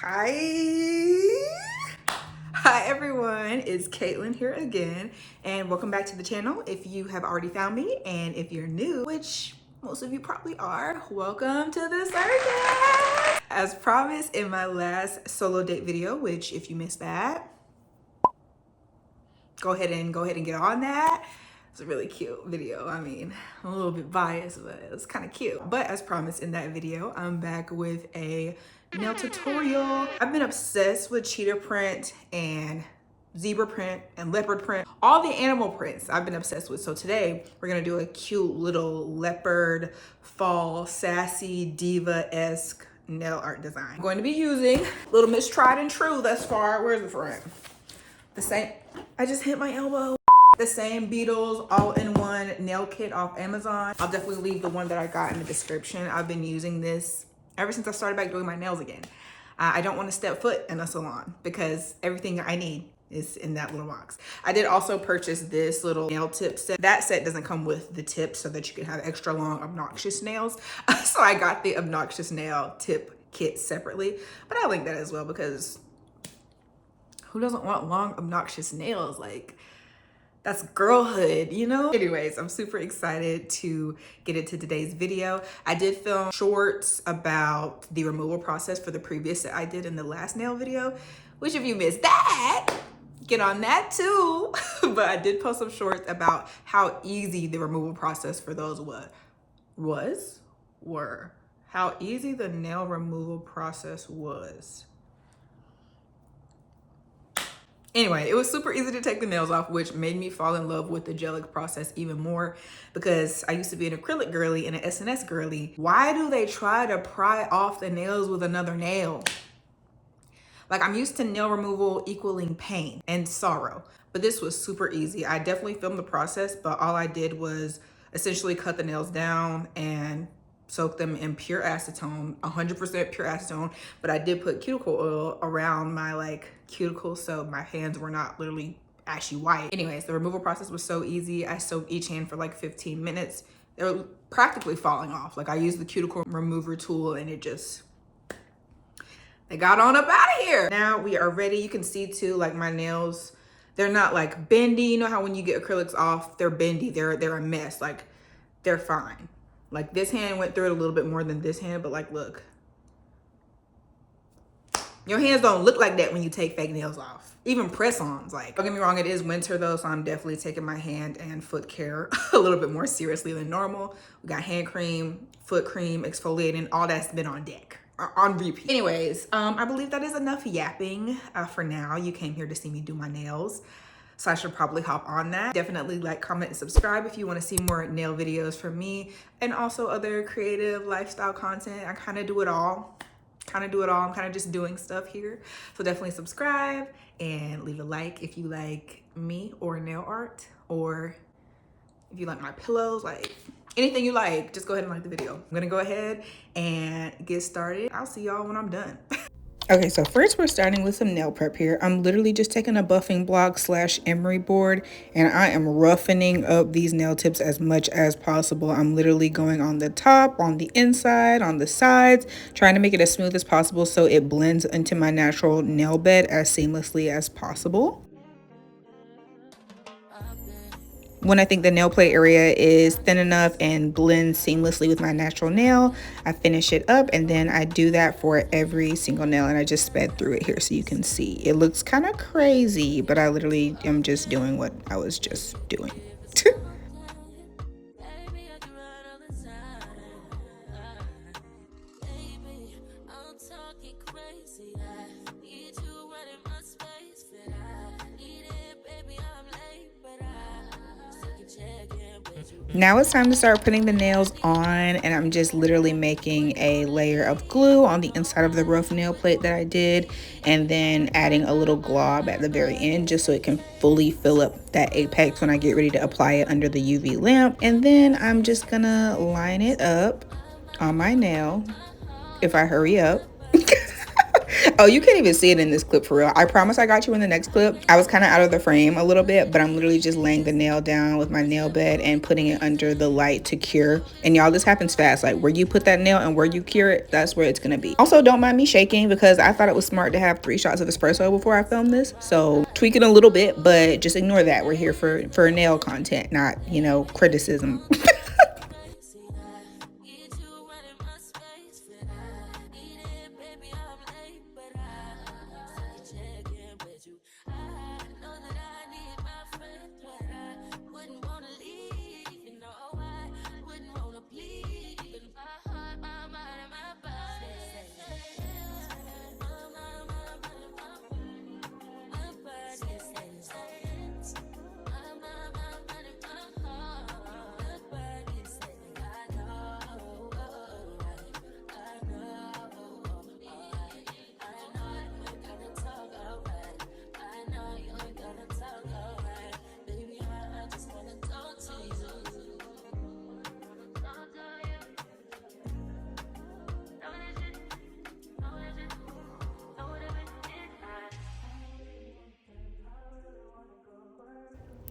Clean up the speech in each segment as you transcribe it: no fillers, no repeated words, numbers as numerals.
Hi everyone, it's Caitlin here again, and welcome back to the channel. If you have already found me, and if you're new, which most of you probably are, welcome to the circus. As promised in my last solo date video, which if you missed that, go ahead and get on that. It's a really cute video. I mean, I'm a little bit biased, but it was kind of cute. But as promised in that video, I'm back with a nail tutorial. I've been obsessed with cheetah print and zebra print and leopard print, all the animal prints I've been obsessed with. So today we're gonna do a cute little leopard fall sassy diva-esque nail art design. I'm going to be using Little Miss Tried and True thus far. Where's the front? The same, I just hit my elbow. The same Beetles all-in-one nail kit off Amazon. I'll definitely leave the one that I got in the description. I've been using this ever since I started back doing my nails again. I don't want to step foot in a salon because everything I need is in that little box. I did also purchase this little nail tip set. That set doesn't come with the tips so that you can have extra long obnoxious nails. So I got the obnoxious nail tip kit separately, but I'll link that as well because who doesn't want long obnoxious nails? Like, that's girlhood, you know? Anyways, I'm super excited to get into today's video. I did film shorts about the removal process for the previous set I did in the last nail video, which if you missed that, get on that too. But I did post some shorts about how easy the removal process for those were. How easy the nail removal process was. Anyway, it was super easy to take the nails off, which made me fall in love with the gelic process even more because I used to be an acrylic girly and an SNS girly. Why do they try to pry off the nails with another nail? Like, I'm used to nail removal equaling pain and sorrow, but this was super easy. I definitely filmed the process, but all I did was essentially cut the nails down and soak them in pure acetone, 100% pure acetone, but I did put cuticle oil around my cuticles so my hands were not literally ashy white. Anyways, the removal process was so easy. I soaked each hand for like 15 minutes. They were practically falling off. Like, I used the cuticle remover tool and they got on up out of here. Now we are ready. You can see too, like, my nails, they're not like bendy. You know how when you get acrylics off, they're bendy, they're a mess. Like, they're fine. Like, this hand went through it a little bit more than this hand, but like, look. Your hands don't look like that when you take fake nails off. Even press-ons, like, don't get me wrong, it is winter though, so I'm definitely taking my hand and foot care a little bit more seriously than normal. We got hand cream, foot cream, exfoliating, all that's been on deck, on repeat. Anyways, I believe that is enough yapping for now. You came here to see me do my nails, so I should probably hop on that. Definitely like, comment, and subscribe if you want to see more nail videos from me and also other creative lifestyle content. I kind of do it all. I'm kind of just doing stuff here. So definitely subscribe and leave a like if you like me or nail art, or if you like my pillows, like anything you like, just go ahead and like the video. I'm gonna go ahead and get started. I'll see y'all when I'm done. Okay, so first we're starting with some nail prep here. I'm literally just taking a buffing block / emery board, and I am roughening up these nail tips as much as possible. I'm literally going on the top, on the inside, on the sides, trying to make it as smooth as possible so it blends into my natural nail bed as seamlessly as possible. When I think the nail plate area is thin enough and blends seamlessly with my natural nail, I finish it up, and then I do that for every single nail, and I just sped through it here so you can see. It looks kind of crazy, but I literally am just doing what I was just doing. Now it's time to start putting the nails on, and I'm just literally making a layer of glue on the inside of the rough nail plate that I did, and then adding a little glob at the very end just so it can fully fill up that apex when I get ready to apply it under the UV lamp. And then I'm just gonna line it up on my nail if I hurry up. Oh, you can't even see it in this clip for real. I promise I got you in the next clip. I was kind of out of the frame a little bit, but I'm literally just laying the nail down with my nail bed and putting it under the light to cure. And y'all, this happens fast. Like where you put that nail and where you cure it, that's where it's gonna be. Also, don't mind me shaking because I thought it was smart to have 3 shots of espresso before I filmed this. So tweak it a little bit, but just ignore that. We're here for nail content, not, you know, criticism.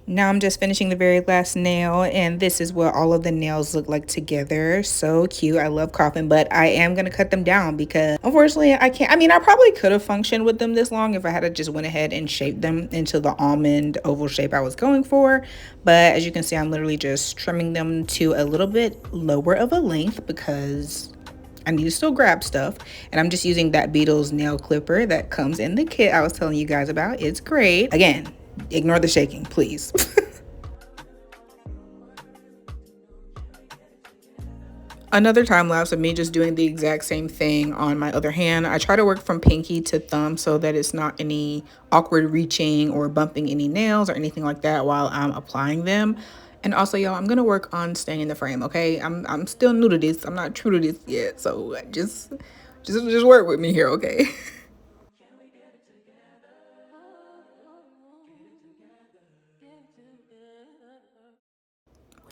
Now I'm just finishing the very last nail, and this is what all of the nails look like together. So cute. I love coughing, but I am going to cut them down because unfortunately I can't. I mean, I probably could have functioned with them this long if I had just went ahead and shaped them into the almond oval shape I was going for. But as you can see, I'm literally just trimming them to a little bit lower of a length because I need to still grab stuff. And I'm just using that Beetles nail clipper that comes in the kit I was telling you guys about. It's great. Again, ignore the shaking, please. Another time lapse of me just doing the exact same thing on my other hand. I try to work from pinky to thumb so that it's not any awkward reaching or bumping any nails or anything like that while I'm applying them. And also, y'all, I'm gonna work on staying in the frame, okay? I'm still new to this. I'm not true to this yet, so just work with me here, okay?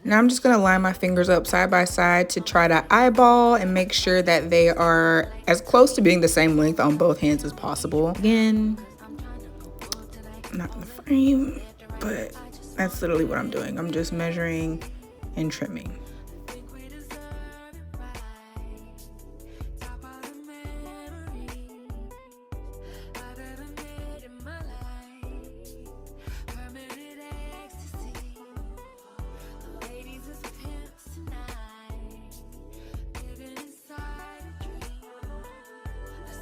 Now I'm just going to line my fingers up side by side to try to eyeball and make sure that they are as close to being the same length on both hands as possible. Again, not in the frame, but that's literally what I'm doing. I'm just measuring and trimming.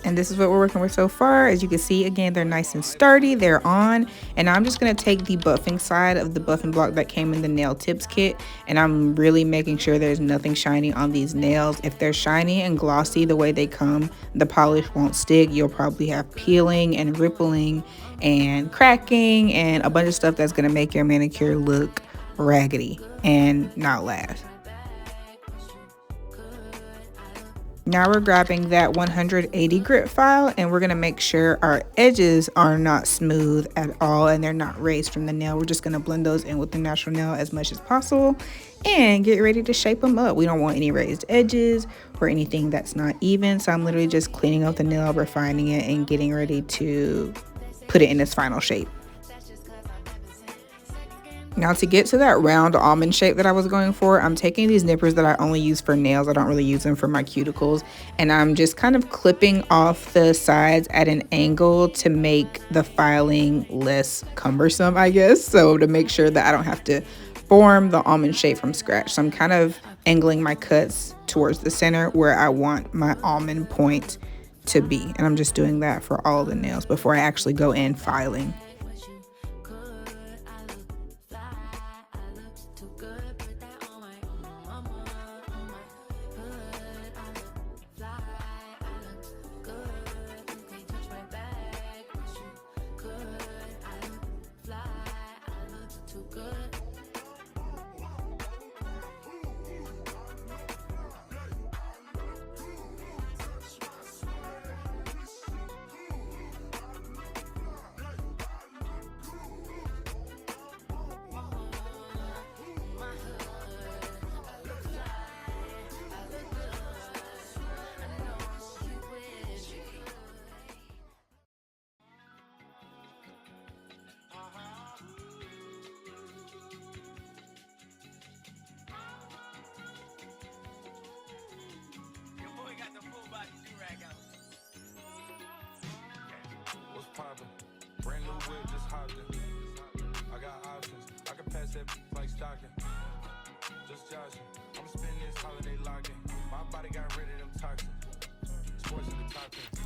And this is what we're working with so far. As you can see, again, they're nice and sturdy. They're on. And I'm just going to take the buffing side of the buffing block that came in the nail tips kit. And I'm really making sure there's nothing shiny on these nails. If they're shiny and glossy the way they come, the polish won't stick. You'll probably have peeling and rippling and cracking and a bunch of stuff that's going to make your manicure look raggedy and not last. Now we're grabbing that 180 grit file and we're gonna make sure our edges are not smooth at all and they're not raised from the nail. We're just gonna blend those in with the natural nail as much as possible and get ready to shape them up. We don't want any raised edges or anything that's not even. So I'm literally just cleaning up the nail, refining it, and getting ready to put it in its final shape. Now to get to that round almond shape that I was going for, I'm taking these nippers that I only use for nails. I don't really use them for my cuticles. And I'm just kind of clipping off the sides at an angle to make the filing less cumbersome, I guess. So to make sure that I don't have to form the almond shape from scratch. So I'm kind of angling my cuts towards the center where I want my almond point to be. And I'm just doing that for all the nails before I actually go in filing.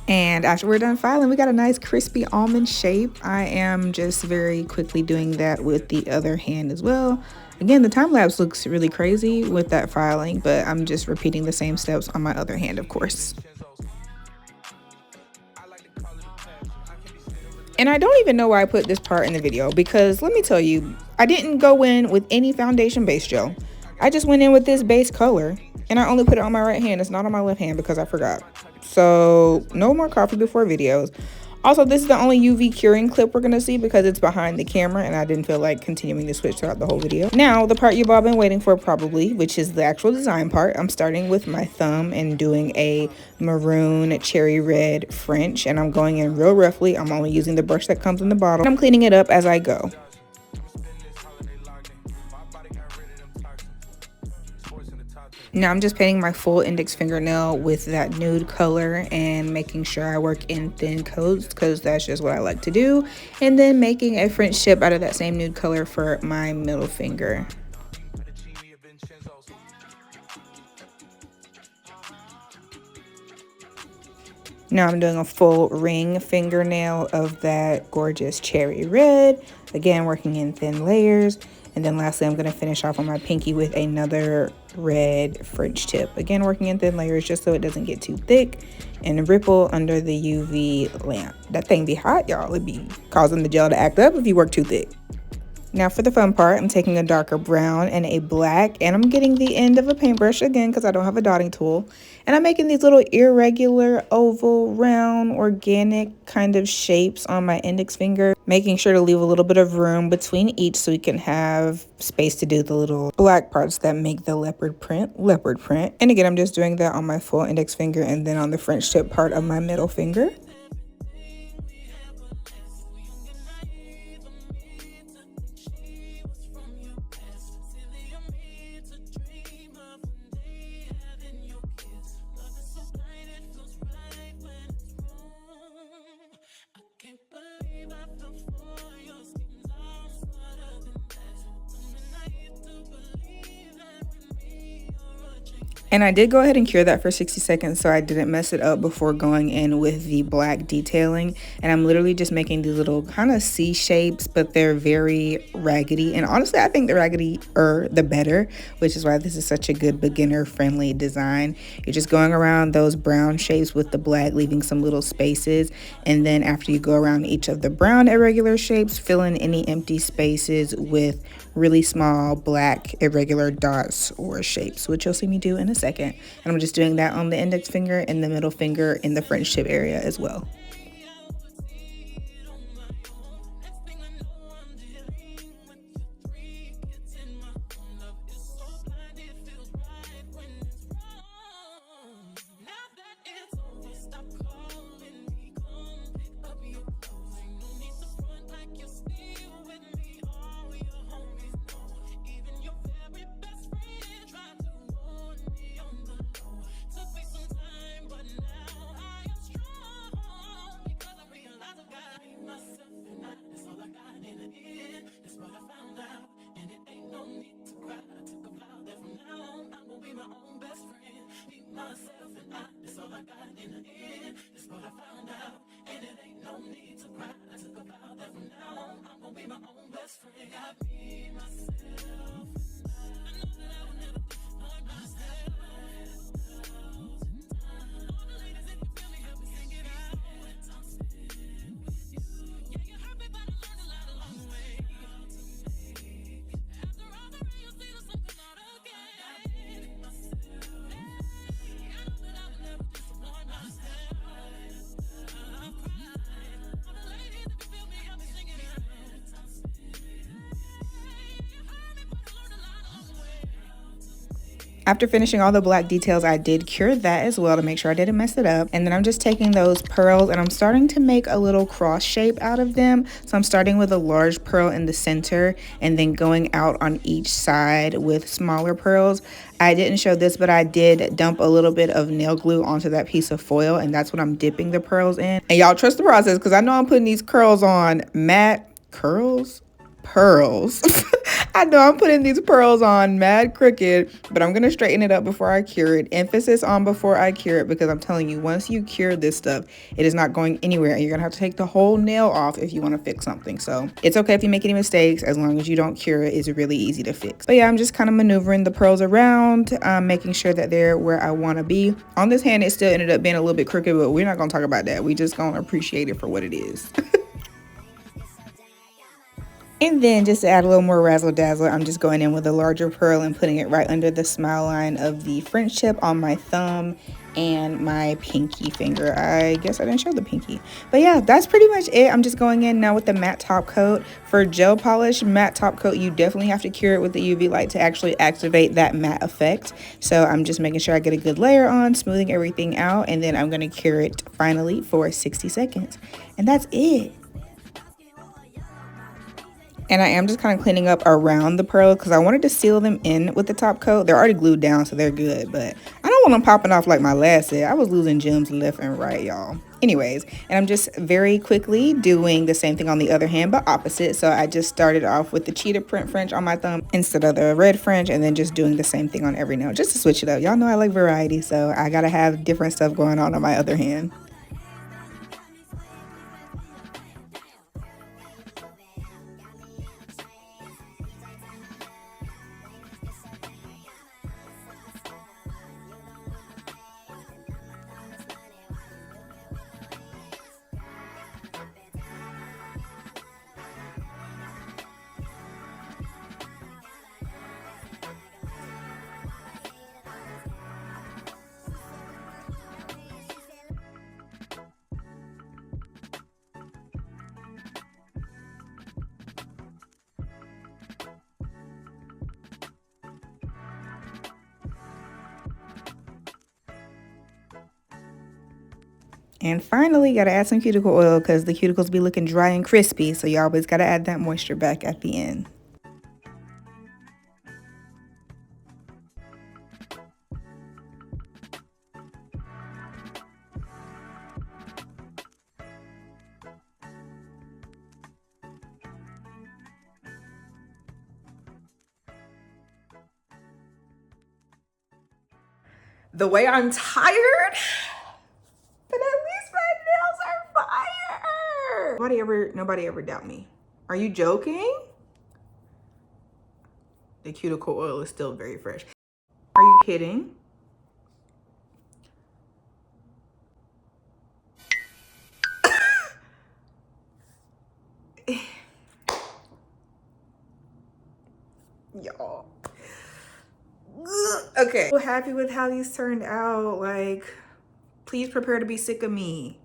And after we're done filing, we got a nice crispy almond shape. I am just very quickly doing that with the other hand as well. Again, the time lapse looks really crazy with that filing, but I'm just repeating the same steps on my other hand, of course. And I don't even know why I put this part in the video, because let me tell you, I didn't go in with any foundation base gel. I just went in with this base color, and I only put it on my right hand. It's not on my left hand because I forgot. So no more coffee before videos. Also, this is the only UV curing clip we're going to see because it's behind the camera and I didn't feel like continuing to switch throughout the whole video. Now, the part you've all been waiting for probably, which is the actual design part. I'm starting with my thumb and doing a maroon cherry red French, and I'm going in real roughly. I'm only using the brush that comes in the bottle. I'm cleaning it up as I go. Now I'm just painting my full index fingernail with that nude color and making sure I work in thin coats because that's just what I like to do. And then making a French tip out of that same nude color for my middle finger. Now I'm doing a full ring fingernail of that gorgeous cherry red. Again, working in thin layers. And then lastly, I'm going to finish off on my pinky with another red French tip. Again, working in thin layers just so it doesn't get too thick and ripple under the UV lamp. That thing be hot, y'all. It be causing the gel to act up if you work too thick. Now for the fun part, I'm taking a darker brown and a black, and I'm getting the end of a paintbrush again because I don't have a dotting tool. And I'm making these little irregular, oval, round, organic kind of shapes on my index finger, making sure to leave a little bit of room between each so we can have space to do the little black parts that make the leopard print. And again, I'm just doing that on my full index finger and then on the French tip part of my middle finger. And I did go ahead and cure that for 60 seconds so I didn't mess it up before going in with the black detailing. And I'm literally just making these little kind of C shapes, but they're very raggedy. And honestly, I think the raggedy-er the better, which is why this is such a good beginner-friendly design. You're just going around those brown shapes with the black, leaving some little spaces. And then after you go around each of the brown irregular shapes, fill in any empty spaces with really small black irregular dots or shapes, which you'll see me do in a second. And I'm just doing that on the index finger and the middle finger in the French tip area as well. After finishing all the black details, I did cure that as well to make sure I didn't mess it up. And then I'm just taking those pearls and I'm starting to make a little cross shape out of them. So I'm starting with a large pearl in the center and then going out on each side with smaller pearls. I didn't show this, but I did dump a little bit of nail glue onto that piece of foil, and that's what I'm dipping the pearls in. And y'all trust the process, because I know I'm putting these curls on matte curls. Pearls. I know I'm putting these pearls on mad crooked, but I'm gonna straighten it up before I cure it. Emphasis on before I cure it, because I'm telling you, once you cure this stuff, it is not going anywhere, and you're gonna have to take the whole nail off if you want to fix something. So it's okay if you make any mistakes, as long as you don't cure it. It's really easy to fix. But yeah, I'm just kind of maneuvering the pearls around, making sure that they're where I want to be. On this hand, it still ended up being a little bit crooked, but we're not gonna talk about that. We just gonna appreciate it for what it is. And then just to add a little more razzle dazzle, I'm just going in with a larger pearl and putting it right under the smile line of the French tip on my thumb and my pinky finger. I guess I didn't show the pinky. But yeah, that's pretty much it. I'm just going in now with the matte top coat. For gel polish matte top coat, you definitely have to cure it with the UV light to actually activate that matte effect. So I'm just making sure I get a good layer on, smoothing everything out, and then I'm going to cure it finally for 60 seconds. And that's it. And I am just kind of cleaning up around the pearls because I wanted to seal them in with the top coat. They're already glued down, so they're good. But I don't want them popping off like my last set. I was losing gems left and right, y'all. Anyways, and I'm just very quickly doing the same thing on the other hand, but opposite. So I just started off with the cheetah print French on my thumb instead of the red French, and then just doing the same thing on every nail just to switch it up. Y'all know I like variety, so I gotta have different stuff going on my other hand. And finally, gotta add some cuticle oil because the cuticles be looking dry and crispy. So you always gotta add that moisture back at the end. The way I'm tired, but at least my nails are fire. Nobody ever doubt me. Are you joking? The cuticle oil is still very fresh. Are you kidding? Y'all. Okay. So happy with how these turned out. Like, please prepare to be sick of me.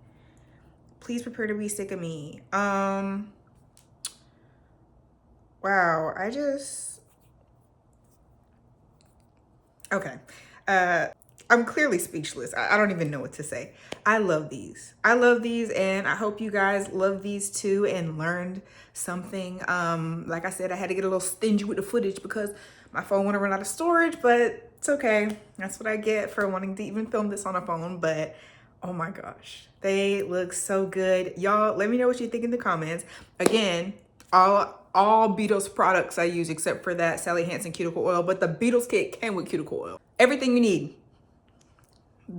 Please prepare to be sick of me. Wow, okay. I'm clearly speechless. I don't even know what to say. I love these. I love these, and I hope you guys love these too and learned something. Like I said, I had to get a little stingy with the footage because my phone went to run out of storage, but it's okay. That's what I get for wanting to even film this on a phone. But oh my gosh, they look so good. Y'all, let me know what you think in the comments. Again, all Beetles products I use except for that Sally Hansen cuticle oil, but the Beetles kit came with cuticle oil. Everything you need.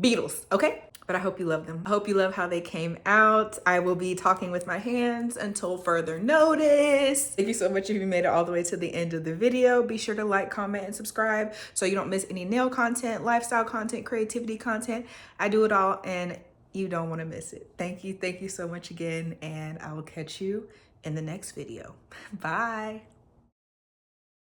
Beetles, okay? But I hope you love them. I hope you love how they came out. I will be talking with my hands until further notice. Thank you so much if you made it all the way to the end of the video. Be sure to like, comment, and subscribe so you don't miss any nail content, lifestyle content, creativity content. I do it all and you don't want to miss it. Thank you so much again, and I will catch you in the next video. Bye.